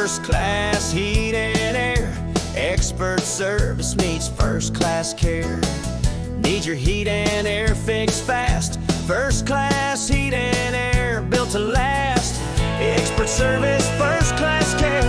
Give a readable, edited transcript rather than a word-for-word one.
First class heat and air. Expert service meets first class care. Need your heat and air fixed fast. First class heat and air, built to last. Expert service, first class care.